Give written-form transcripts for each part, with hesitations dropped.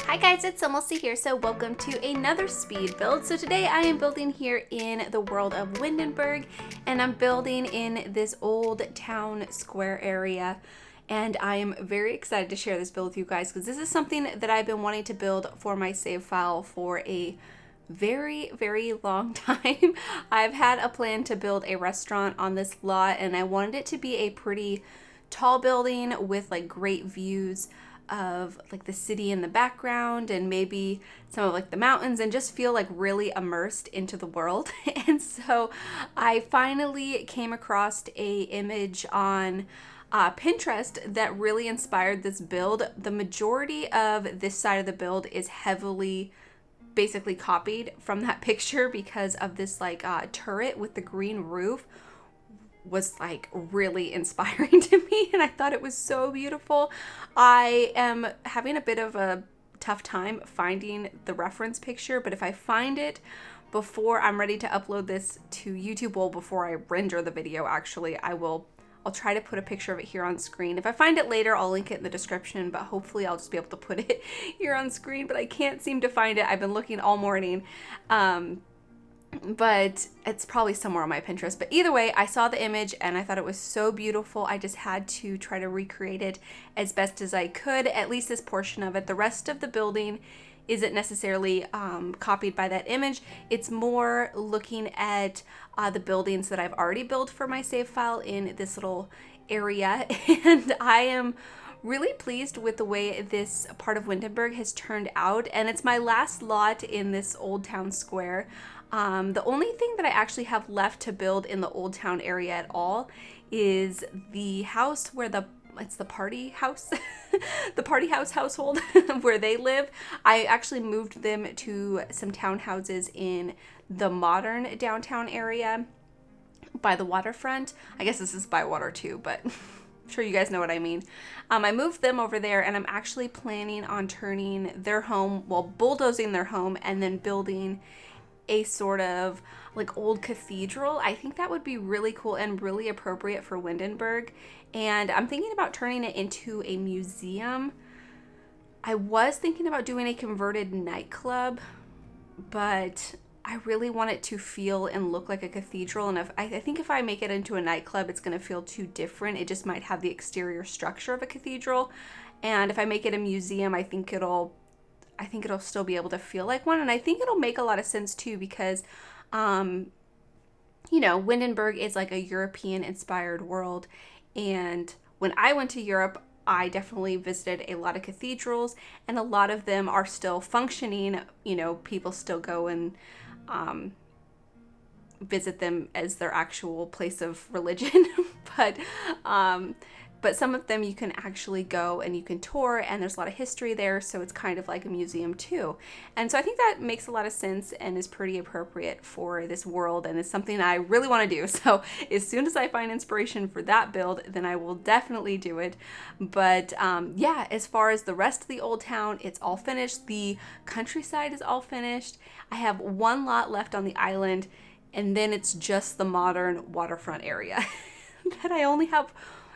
Hi guys, it's SimLicy here, so welcome to another speed build. So today I am building here in the world of Windenburg, and I'm building in this old town square area. And I am very excited to share this build with you guys because this is something that I've been wanting to build for my save file for a very long time. I've had a plan to build a restaurant on this lot, and I wanted it to be a pretty tall building with like great views of like the city in the background and maybe some of like the mountains, and just feel like really immersed into the world. And so I finally came across a image on Pinterest that really inspired this build. The majority of this side of the build is heavily basically copied from that picture because of this like turret with the green roof was like really inspiring to me, and I thought it was so beautiful. I am having a bit of a tough time finding the reference picture, but if I find it before I'm ready to upload this to YouTube, well, before I render the video actually, I'll try to put a picture of it here on screen. If I find it later, I'll link it in the description, but hopefully I'll just be able to put it here on screen, but I can't seem to find it. I've been looking all morning. But it's probably somewhere on my Pinterest. But either way, I saw the image and I thought it was so beautiful. I just had to try to recreate it as best as I could, at least this portion of it. The rest of the building isn't necessarily copied by that image. It's more looking at the buildings that I've already built for my save file in this little area. And I am really pleased with the way this part of Windenburg has turned out. And it's my last lot in this old town square. The only thing that I actually have left to build in the old town area at all is the house where it's the party house, the party house household where they live. I actually moved them to some townhouses in the modern downtown area by the waterfront. I guess this is by water too, but I'm sure you guys know what I mean. I moved them over there, and I'm actually planning on turning their home, well, bulldozing their home and then building a sort of like old cathedral. I think that would be really cool and really appropriate for Windenburg. And I'm thinking about turning it into a museum. I was thinking about doing a converted nightclub, but I really want it to feel and look like a cathedral. And I think if I make it into a nightclub, it's going to feel too different. It just might have the exterior structure of a cathedral. And if I make it a museum, I think it'll still be able to feel like one. And I think it'll make a lot of sense too, because, you know, Windenburg is like a European inspired world. And when I went to Europe, I definitely visited a lot of cathedrals, and a lot of them are still functioning. You know, people still go and visit them as their actual place of religion. But some of them you can actually go and you can tour, and there's a lot of history there, so it's kind of like a museum too. And so I think that makes a lot of sense and is pretty appropriate for this world, and it's something I really want to do. So as soon as I find inspiration for that build, then I will definitely do it. But yeah, as far as the rest of the old town, it's all finished. The countryside is all finished. I have one lot left on the island, and then it's just the modern waterfront area that I only have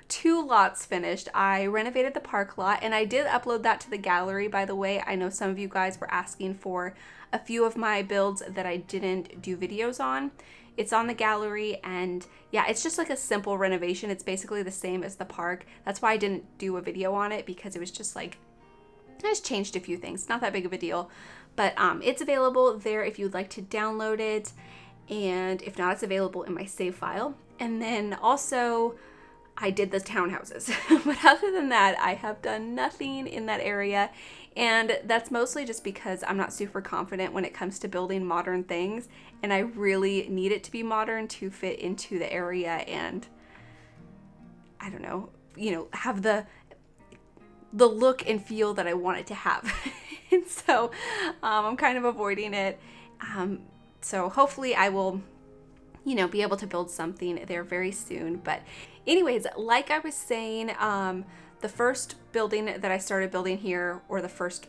2 lots finished. I renovated the park lot, and I did upload that to the gallery, by the way. I know some of you guys were asking for a few of my builds that I didn't do videos on. It's on the gallery, and yeah, it's just like a simple renovation. It's basically the same as the park. That's why I didn't do a video on it, because it was just like, I just changed a few things. Not that big of a deal, but it's available there if you'd like to download it, and if not, it's available in my save file. And then also, I did the townhouses, but other than that, I have done nothing in that area. And that's mostly just because I'm not super confident when it comes to building modern things, and I really need it to be modern to fit into the area and, I don't know, you know, have the look and feel that I want it to have. And so I'm kind of avoiding it. So hopefully I will, you know, be able to build something there very soon. But anyways, like I was saying, the first building that I started building here, or the first,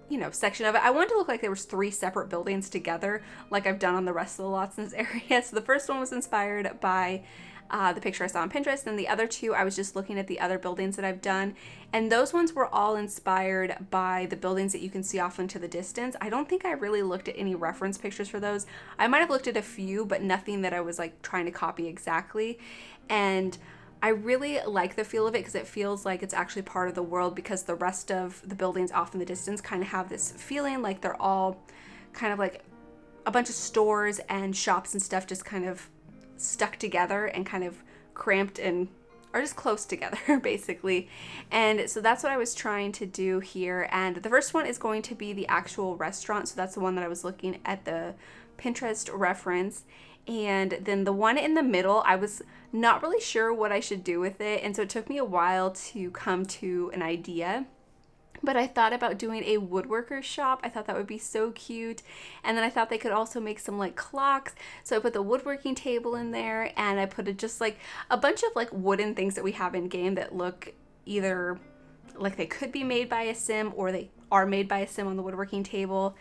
you know, section of it, I wanted to look like there was 3 separate buildings together, like I've done on the rest of the lots in this area. So the first one was inspired by the picture I saw on Pinterest. And the other two, I was just looking at the other buildings that I've done. And those ones were all inspired by the buildings that you can see off into the distance. I don't think I really looked at any reference pictures for those. I might have looked at a few, but nothing that I was like trying to copy exactly. And I really like the feel of it because it feels like it's actually part of the world, because the rest of the buildings off in the distance kind of have this feeling like they're all kind of like a bunch of stores and shops and stuff just kind of stuck together and kind of cramped and are just close together basically. And so that's what I was trying to do here. And the first one is going to be the actual restaurant. So that's the one that I was looking at the Pinterest reference. And then the one in the middle, I was not really sure what I should do with it. And so it took me a while to come to an idea. But I thought about doing a woodworker shop. I thought that would be so cute. And then I thought they could also make some like clocks. So I put the woodworking table in there, and I put just like a bunch of like wooden things that we have in game that look either like they could be made by a sim or they are made by a sim on the woodworking table.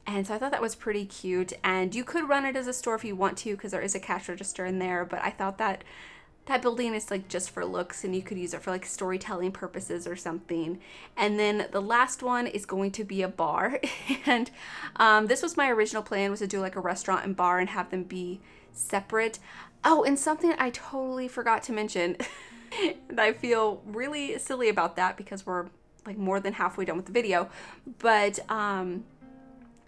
And so I thought that was pretty cute. And you could run it as a store if you want to, because there is a cash register in there. But I thought that that building is like just for looks, and you could use it for like storytelling purposes or something. And then the last one is going to be a bar. And this was my original plan, was to do like a restaurant and bar and have them be separate. Oh, and something I totally forgot to mention. And I feel really silly about that because we're like more than halfway done with the video. But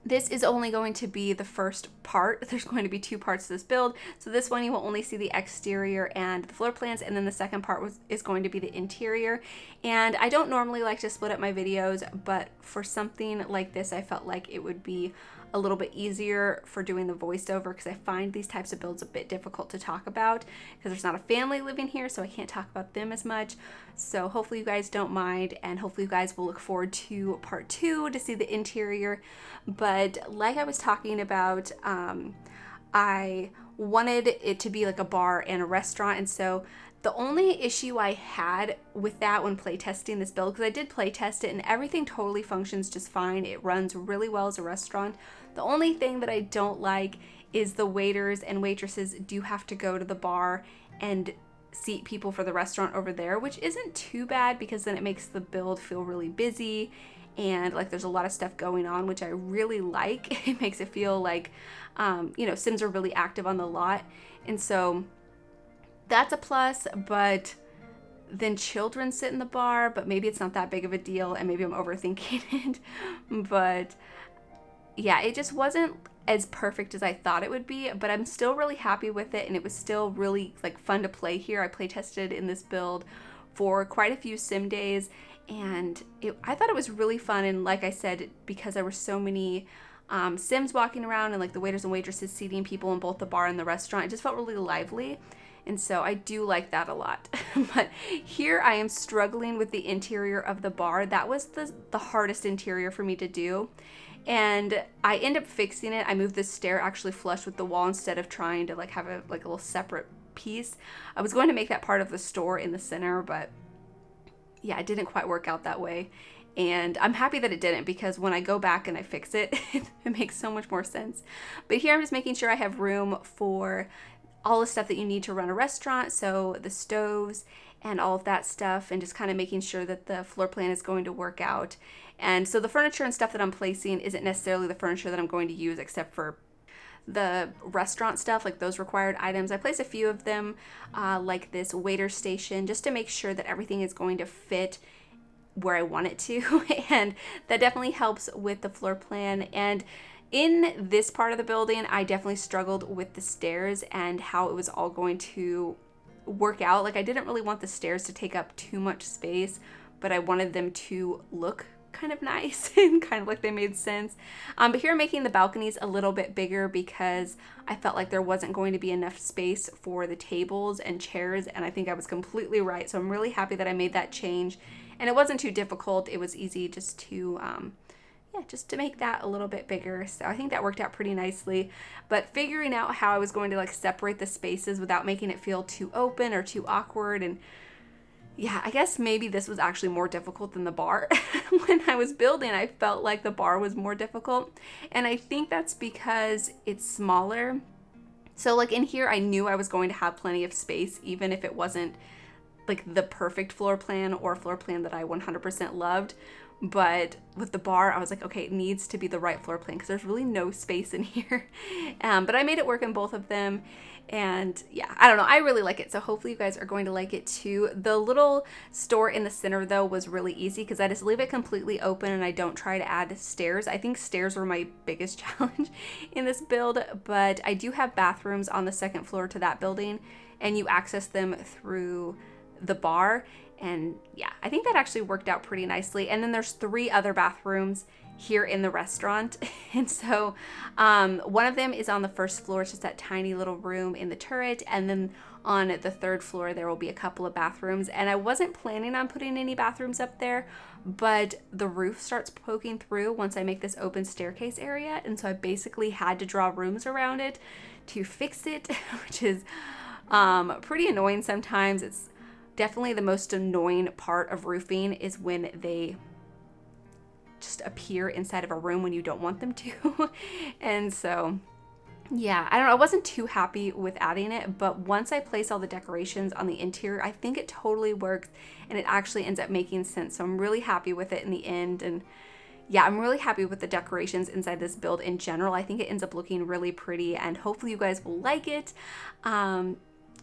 this is only going to be the first part. There's going to be two parts to this build. So this one you will only see the exterior and the floor plans, and then the second part is going to be the interior. And I don't normally like to split up my videos, but for something like this, I felt like it would be a little bit easier for doing the voiceover, because I find these types of builds a bit difficult to talk about because there's not a family living here, so I can't talk about them as much. So hopefully you guys don't mind, and hopefully you guys will look forward to part 2 to see the interior. But like I was talking about, I wanted it to be like a bar and a restaurant, and so the only issue I had with that when playtesting this build, because I did playtest it and everything totally functions just fine. It runs really well as a restaurant. The only thing that I don't like is the waiters and waitresses do have to go to the bar and seat people for the restaurant over there, which isn't too bad because then it makes the build feel really busy and like there's a lot of stuff going on, which I really like. It makes it feel like, you know, Sims are really active on the lot. And so that's a plus, but then children sit in the bar, but maybe it's not that big of a deal and maybe I'm overthinking it. But yeah, it just wasn't as perfect as I thought it would be, but I'm still really happy with it, and it was still really like fun to play here. I play tested in this build for quite a few sim days, and I thought it was really fun. And like I said, because there were so many Sims walking around and like the waiters and waitresses seating people in both the bar and the restaurant, it just felt really lively. And so I do like that a lot. But here I am struggling with the interior of the bar. That was the hardest interior for me to do. And I end up fixing it. I moved the stair actually flush with the wall instead of trying to like have a little separate piece. I was going to make that part of the store in the center, but yeah, it didn't quite work out that way. And I'm happy that it didn't, because when I go back and I fix it, it makes so much more sense. But here I'm just making sure I have room for all the stuff that you need to run a restaurant, so the stoves and all of that stuff, and just kind of making sure that the floor plan is going to work out. And so the furniture and stuff that I'm placing isn't necessarily the furniture that I'm going to use, except for the restaurant stuff, like those required items. I placed a few of them, like this waiter station, just to make sure that everything is going to fit where I want it to. And that definitely helps with the floor plan. And in this part of the building, I definitely struggled with the stairs and how it was all going to work out. Like, I didn't really want the stairs to take up too much space, but I wanted them to look kind of nice and kind of like they made sense. But here I'm making the balconies a little bit bigger because I felt like there wasn't going to be enough space for the tables and chairs, and I think I was completely right. So I'm really happy that I made that change, and it wasn't too difficult. It was easy just to just to make that a little bit bigger. So I think that worked out pretty nicely. But figuring out how I was going to like separate the spaces without making it feel too open or too awkward, and yeah, I guess maybe this was actually more difficult than the bar. When I was building, I felt like the bar was more difficult, and I think that's because it's smaller. So like in here, I knew I was going to have plenty of space, even if it wasn't like the perfect floor plan or floor plan that I 100% loved. But with the bar, I was like, okay, it needs to be the right floor plan because there's really no space in here. But I made it work in both of them. And yeah, I don't know, I really like it. So hopefully you guys are going to like it too. The little store in the center though was really easy because I just leave it completely open and I don't try to add stairs. I think stairs were my biggest challenge in this build, but I do have bathrooms on the second floor to that building and you access them through the bar. And yeah, I think that actually worked out pretty nicely. And then there's 3 other bathrooms here in the restaurant. And so one of them is on the first floor. It's just that tiny little room in the turret. And then on the 3rd floor, there will be a couple of bathrooms. And I wasn't planning on putting any bathrooms up there, but the roof starts poking through once I make this open staircase area. And so I basically had to draw rooms around it to fix it, which is pretty annoying sometimes. It's definitely the most annoying part of roofing is when they just appear inside of a room when you don't want them to. And so, yeah, I don't know. I wasn't too happy with adding it, but once I place all the decorations on the interior, I think it totally works and it actually ends up making sense. So I'm really happy with it in the end. And yeah, I'm really happy with the decorations inside this build in general. I think it ends up looking really pretty and hopefully you guys will like it.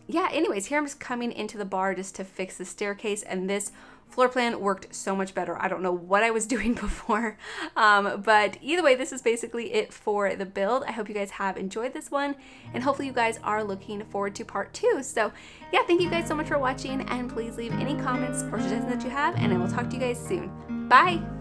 Yeah, anyways, here I'm just coming into the bar just to fix the staircase, and this floor plan worked so much better. I don't know what I was doing before, but either way, this is basically it for the build. I hope you guys have enjoyed this one, and hopefully you guys are looking forward to part 2. So yeah, thank you guys so much for watching, and please leave any comments or suggestions that you have, and I will talk to you guys soon. Bye!